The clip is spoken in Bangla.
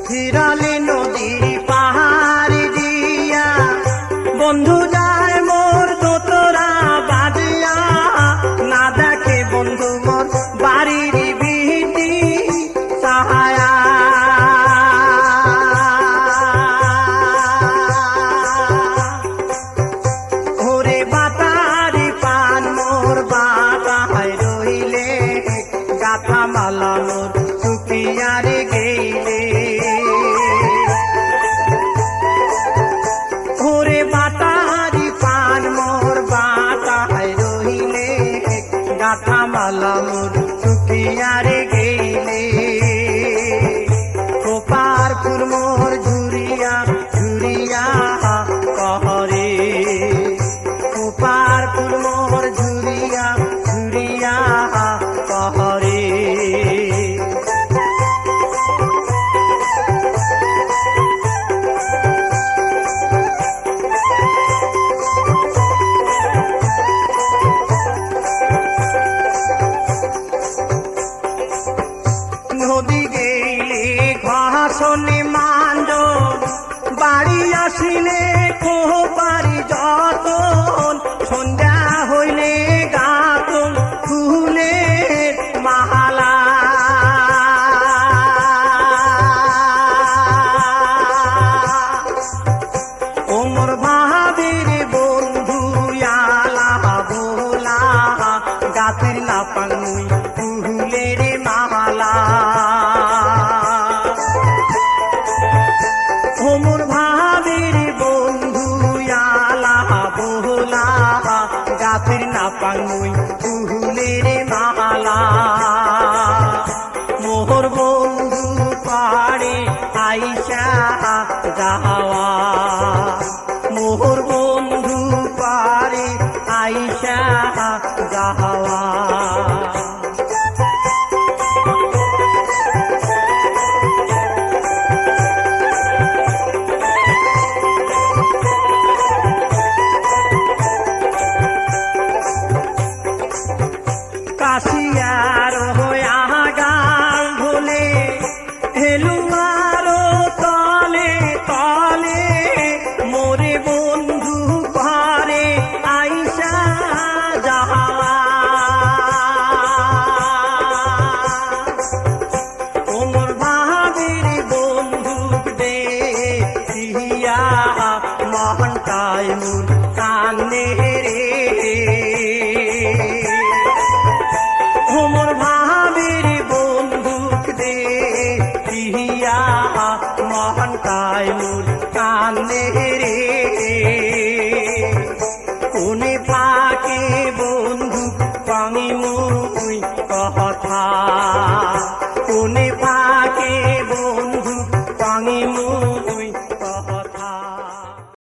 হিরালি নদীর পাহাড় দিয়া বন্ধু যায় মোর দোতরা বাজিয়া, না দেখে বন্ধু মোর বাড়ির বিটি সাহায়া। ওরে বাতারি পান মোর বাতায় রইলে, গাথা মালা মোর সুপিয়ারে গেইলে। ওরে বাতারি পান মোর বাতায় রইলে, গাথা মালা মোর সুপিয়ারে গেইলে। কোপার ফুল মোর ঝুরিয়া ঝুরিয়া কহরে, কোপার ফুল মোর ঝুরিয়া ঝুরিয়া কহরে। নদী গেলে ঘাসনে মাঞ্জ, বাড়ি আসিলে কোপারি যতন। সন্ধ্যা হইলে গাতন ফুলের মালা, ওমর ভাবের বন্ধু আলা বোলা, গাছের লাপাঙ্গুই ফুলের মালা। ওমর ভাবের বন্ধু আলা বোলা, গাছের লাপাঙ্গুই ফুলের মালা। মোহর বন্ধু পাড়ে আইসা যাওয়া, মোহর বন্ধু পাড়ে আইসা যাওয়া। কাশিয়ার হইয়া গাল ঢোলে, হেলুয়ারো তলে তলে, মোরে বন্ধু পারে আইসা যাওয়া। ওমর ভাবের বন্দুক দে দিয়া, মহানটায় মোর কানে রে। ওমর ভাবের বন্দুক দে দিয়া, মহানটায় মোর কানে রে। কোনে পাকে বন্ধু পাঙি মুই কথা